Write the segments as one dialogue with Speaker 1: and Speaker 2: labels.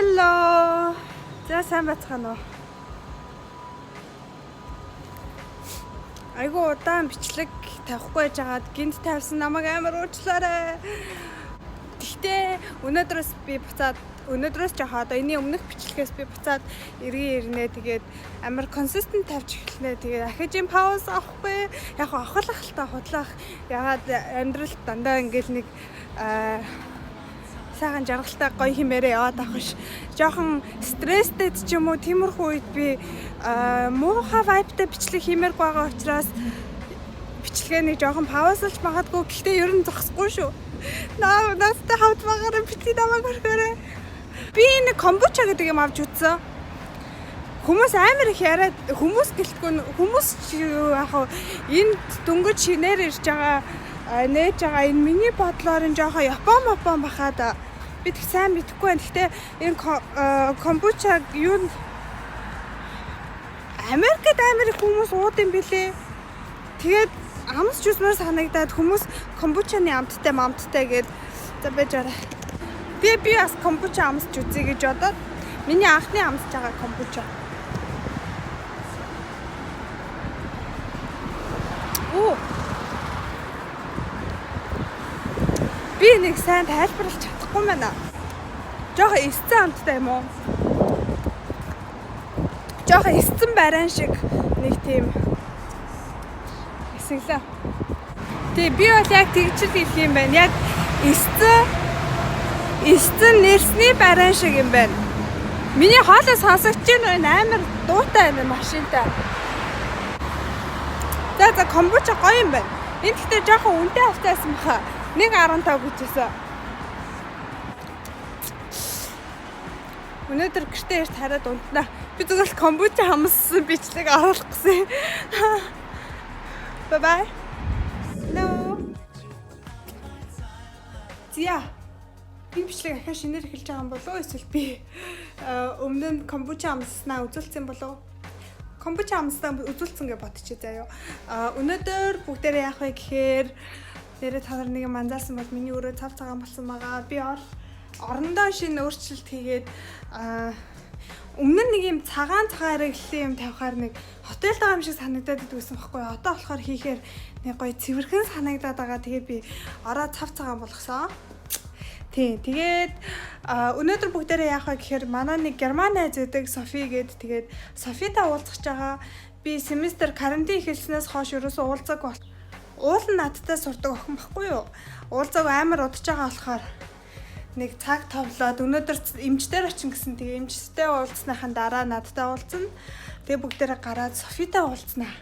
Speaker 1: Hello. За сайн бацгаана уу? Айгу удаан бичлэг тавихгүй байжгаад гинт тавьсан намайг амар уучлаарай. Гэхдээ өнөөдрөөс жоо одоо энэний өмнөх бичлэгээс би буцаад ирнэ тэгээд амар консистент тавьж эхэлнэ. Тэгээд ахижийн пауз авахгүй. Яг авахлахалтай худлах. Ягаад амьдралд дандаа ингээл нэг сайхан жаргалтай гоё хэмээрээ яваад авах ш. Жохон стресстэй ч юм уу тиймэрхүү үед би муухай вайбтай бичлэг хиймээрг байгаа учраас бичлэгэний жохон паузлж магадгүй. Гэхдээ ер нь зогсохгүй шүү. Настай хавд багаараа бити намайг өргөөрэй. Би энэ комбуча гэдэг юм авч үзсэн. Хүмүүс амар их яриад хүмүүс гэлтгүй хүмүүс яг энэ дөнгөж шинээр ирж байгаа нээж байгаа энэ миний бодлоор нь жоохон япон бахаад би тэг сайн мэдэхгүй байна. Гэхдээ энэ комбучаг юу Америкт амар их хүмүүс ууд юм бэлээ. Тэгээд амс жусмаар санагдаад хүмүүс комбучаны амттай гээд за байж байгаа. Би бас комбуча амсч үзье гэж бодоод миний анхны амсж байгаа комбуча. Оо. Би нэг сайн тайлбарлаж чадахгүй байна. Жохо эсцэн амттай юм уу? Жохо эсцэн барайн шиг нэг тийм эсэглээ. Тэгээ би бол яг тэгж хэлэх юм байна. Яг эсцэн нэрсний барайн шиг юм байна. Миний хоолой сонсогч нь амар дуутай байна машинтай. За комбуча гоё юм байна. Энд гэхдээ жоохон үнэтэй авчихсан баха. 1.15 гэжсэн. Өнөөдөр гэртээ ирж хараад унтнаа. Би зүгээр комбуча хамссан бичлэг оруулах гэсэн. Bye bye. Hello. Зя. Би бичлэг ахаа шинээр эхэлж байгаа юм болов уу? Эсвэл би өмнө нь комбуча амснаа үзүүлсэн болов уу? Комбуча амснаа үзүүлсэн гэж бодчих заяа. Өнөөдөр бүгдээрээ яах вэ гэхээр нэрээ та нар нэг юм анзаарсан бол миний өрөө цав цагаан болсон байгаа. Би орондоо шинэ өөрчлөлт хийгээд өмнө нь нэг юм цагаан хэрэглээ юм тавихаар нэг хотелд байгаа юм шиг санагдаад идвэсэн байхгүй. Одоо болохоор хийхээр нэг гоё цэвэрхэн санагдаад байгаа. Тэгээд би ороо цав цагаан болгосон. Тэгээд өнөөдөр бүгдээрээ яах вэ гэхээр манай нэг герман найз байдаг Софи гээд тэгээд Софитай уулзах байгаа. Би семестр карантин эхэлснээс хойш ерөөсөө уулзаг уул нь надтай сурдаг охин байхгүй юу? Уулзаг амар удаж байгаа болохоор нэг цаг товлоод өнөөдөр эмчтэр очин гэсэн. Тэгээ эмчтэй уулзсныхан дараа надтай уулзна. Тэгээ бүгдээрээ гараад Софитай уулзнаа.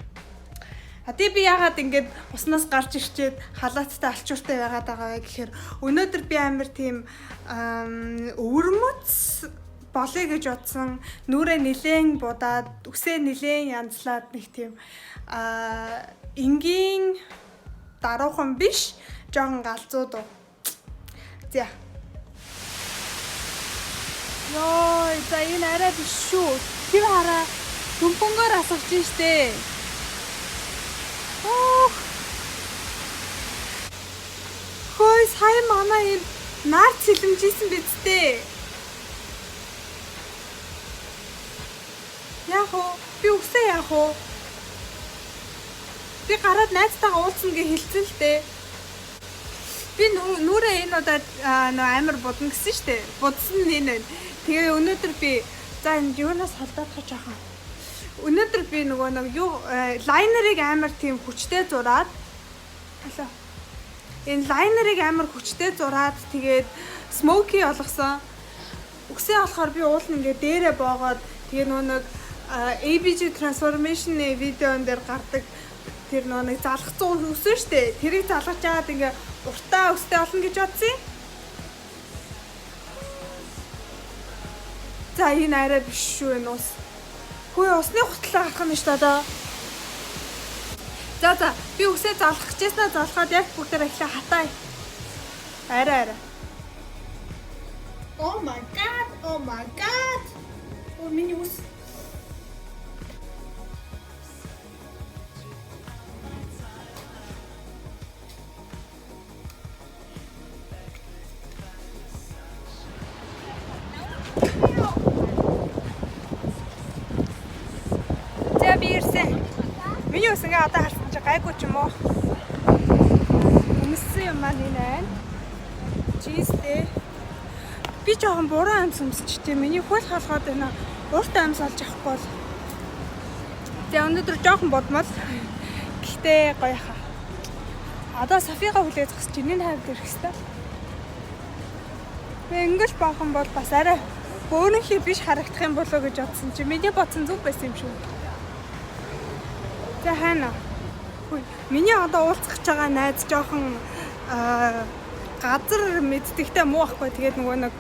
Speaker 1: Тэгээ би яагаад ингэж уснаас гарч ирчээд халааттай алчууртай байгаад байгаа вэ гэхээр өнөөдөр би амар тийм өвөрмөц болъё гэж бодсон. Нүрээ нилээн будаад, үсээ нилээн янзлаад нэг тийм энгийн даруухан биш, жоохон галзууд уу. За. Йоо, за энэ арай биш шүү. Тэр хараа дүмпөнгөөр асууж штэ. Ох. Хөөе, сая манай энэ наар цэлэмжсэн биз дээ. Яах вэ? Би үсээ яах вэ? Би гараад найзтайгаа уулзна гэж хэлсэн л дээ. Би нүрээ энэ удаа амар будна гэсэн штэ. Будсан энэ. Тэгээ өнөөдөр би за энэ юунаас холдоодох жоохон. Өнөөдөр би нөгөө нэг лайнерыг амар тийм хүчтэй зураад энэ лайнерыг амар хүчтэй зураад тэгээд смоки болгосон. Үсээ болохоор би уул нь ингээ дээрээ боогоод тэгээ нөгөө нэг ABG transformation видеон дээр гардаг тэр нөгөө нэг залгацсан үсэн штэ. Тэрийг залгаж жаад ингээ уртаа өстэй олно гэж бодсон юм. За энэ арай биш шүү энэ ус. Хөөе усны хутлаа гарах нь шүү дээ. За би үсээ залгах гэжсэн залгаад яг бүгдээр эхлээ хатаа. Арай. Oh my god. Оо миний ус. миний ус ингээ одоо харсан чи гайгүй ч юм уу. Өмссөн юм маань энэ байна. Чизтэй. Би жоохон буруу амьс өмсчихдээ миний хөл халахад байна. Урт амьс олж авахгүй бол. Тэгээ өнөөдөр жоохон бодмол. Гэхдээ гоё хаа. Одоо Софига хүлээж зогсож энэ хайр дэрх хэвээр. Би ингээл баахан бол бас арай өөрийнхөө биш харагдах юм болоо гэж бодсон чи миний бодсон зүг байсан юм шүү. За хайна. Хүй, миний одоо уулзах гэж байгаа найз жоохон газар мэддэгтэй муу ахгүй. Тэгээд нөгөө нэг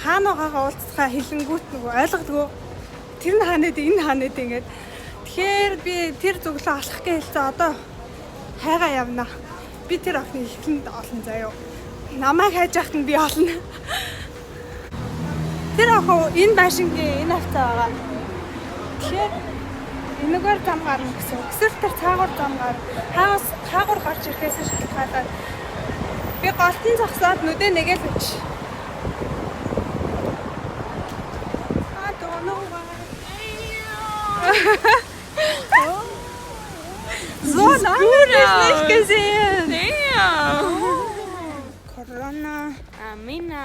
Speaker 1: хаанаагаа уулзахаа хэлэнгүүт нөгөө ойлгодгоо. Тэр нь хаанаад энэ хаанаад ингээд. Тэгэхээр би тэр зөвлөө алах гэж хэлсэн. Одоо хайгаа явна. Би тэр охины ихтэнд олон заяа. Намайг хайж яхад нь би олно. Тэр охин энэ байшингийн энэ хавцаа байгаа. Тэгэхээр энэгээр зам гарна гэсэн. Эсвэл тэр цаагаар зам гар. Хаагуур гарч ирэхээс шалтгаалаад би голтон зогсоод нүдэ нэгээл үч. I don't know why. So lange nicht gesehen. Corona. Amina.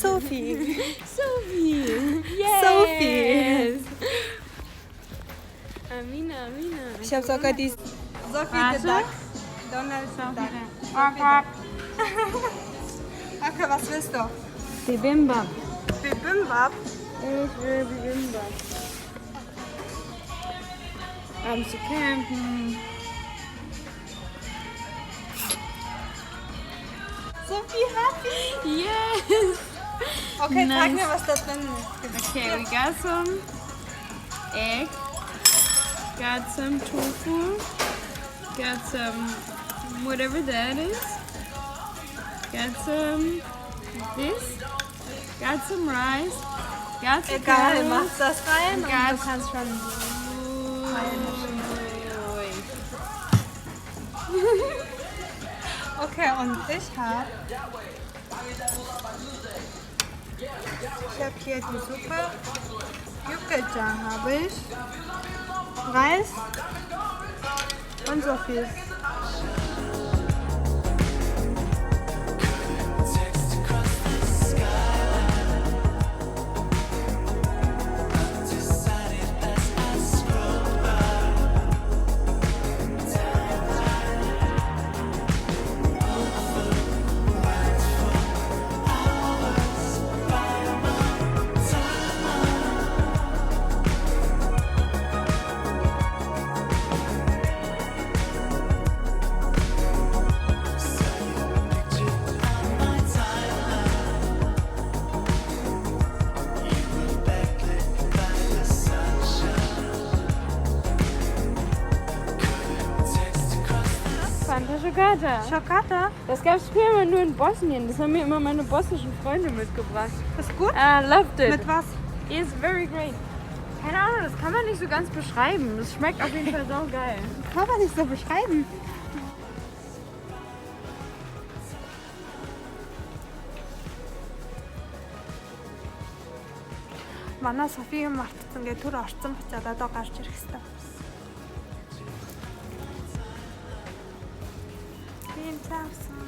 Speaker 1: Sophie. Yes. Sophie.
Speaker 2: Amina.
Speaker 1: Ich habe sogar die Sophie gedacht. Donald Duck. Okay, was willst du?
Speaker 2: Bibimbap.
Speaker 1: Bibimbap?
Speaker 2: Ich will Bibimbap. Abends zu campen.
Speaker 1: Sophie happy?
Speaker 2: Yes.
Speaker 1: Okay,
Speaker 2: Nice.
Speaker 1: sag mir, was da drin ist.
Speaker 2: Okay, we got some egg. Got some tofu. Got some whatever that is. Got some this. Got some rice. Got some
Speaker 1: Egal,
Speaker 2: carrots.
Speaker 1: mach das rein und
Speaker 2: Gas.
Speaker 1: du kannst schon. Okay, und ich habe hier die Suppe. Yucca-Jang habe ich. Reis und so viel.
Speaker 2: Fanta Schokolade.
Speaker 1: Schokolade?
Speaker 2: Das gab es früher immer nur in Bosnien. Das haben mir immer meine bosnischen Freunde mitgebracht.
Speaker 1: Ist gut?
Speaker 2: I loved it.
Speaker 1: Mit was?
Speaker 2: It's very great. Keine Ahnung, das kann man nicht so ganz beschreiben. Das schmeckt auf jeden Fall so geil.
Speaker 1: Kann man nicht so beschreiben. Манай Софи мартсан гэ түр орцсон буцаад одоо гарч ирэх хэвээр. Би цаасан.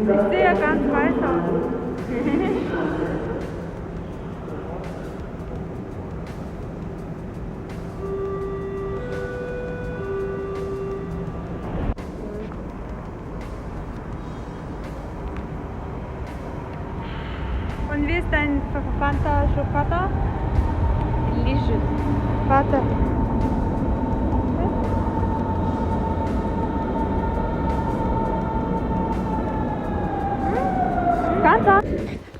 Speaker 1: Ich sehe ja ganz weit aus. Und wie ist dein Fanta Schokolade?
Speaker 2: Delicious.
Speaker 1: Warte. Fanta.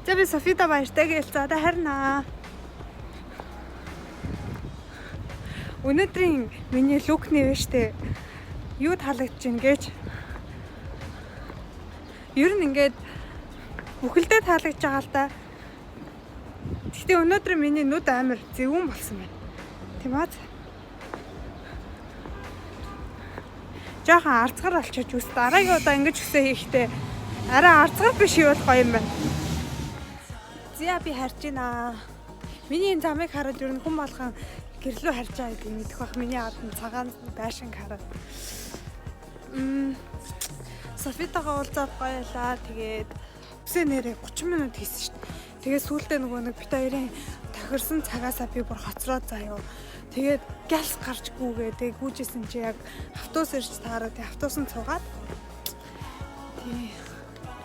Speaker 1: За би Софида баяртай гэлцээ. Одоо харнаа. Өнөөдрийн миний лукны вэштэй юу таалагдж байна гэж. Ер нь ингээд бүхэлдээ таалагдж байгаа л да. Гэхдээ өнөөдөр миний нүд амар зөвүүн болсон байна. Тийм үү? Жохон арцгар болчихж үс дараагийн удаа ингэж үсээ хийхдээ арай арцгар биш юу гоё юм байна. Зя би харж байна. Миний энэ замыг хараад ер нь хүн болгон гэрлөө харж байгаа гэдгийг мэдэх бах. Миний ард нь цагаан байшинг хараад. Софитагаа уулзаад гоёлаа. Тэгээд үсээ нэрээ 30 минут хийсэн шүү дээ. Тэгээд сүүлдээ нөгөө нэг бит хоёрын тохирсон цагаасаа би бүр хоцроод заяа. Тэгээд галс гарч гүүгээ. Тэгээд гүйжсэн чи яг автобус ирж таараад автобус нь цугаад.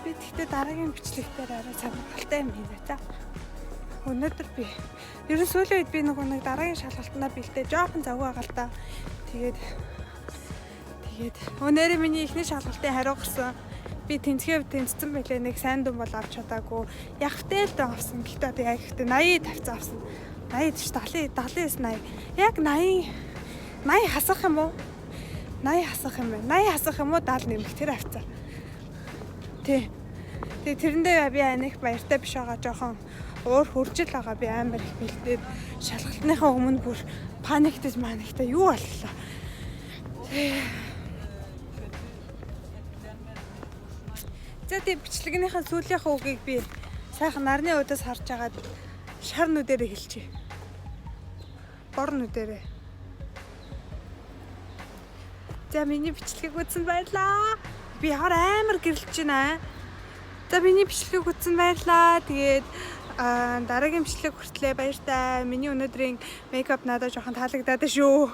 Speaker 1: Би тэгтээ дараагийн бичлэгтээр арай сонирхолтой юм хийнэ та. Өнөөдөр би ерөн сүүлийн үед би нөгөө нэг дараагийн шалгалтандаа бэлдээ жоохон завгүй байгаа л та. Тэгээд өнөөдөр миний эхний шалгалтын хариу гарсан. Би тэнцсэн байлээ, нэг сайн дүн бол авч чадаагүй. Ягтай л дэ авсан. Гэхдээ одоо яг ихтэй 80 тавьсан авсан. 80 79 80. Яг 80 хасах юм уу? 80 хасах юм байна. 80 хасах юм уу 70 нэмэх тэр авцаа. Тий. Тэгээ тэрэндээ би аних баяртай биш байгаа жоохон уур хуржил байгаа би амар их бэлдээд шалгалтныхаа өмнө бүр паниктэж юу боллоо. За тийм бичлэгнийхаа сүүлийнхээ үгийг би сайхан нарны удаас харж агаад шар нүдэрээ хэлчихье. Бор нүдэрээ. За миний бичлэгийг үзсэн баярлаа. Би амар гэрэлж байна. За миний бичлэгийг үзсэн баярлаа. Тэгээд дараагийн бичлэг хүртлээ баяртай. Миний өнөөдрийн мейкап надад жоохон таалагдаад шүү.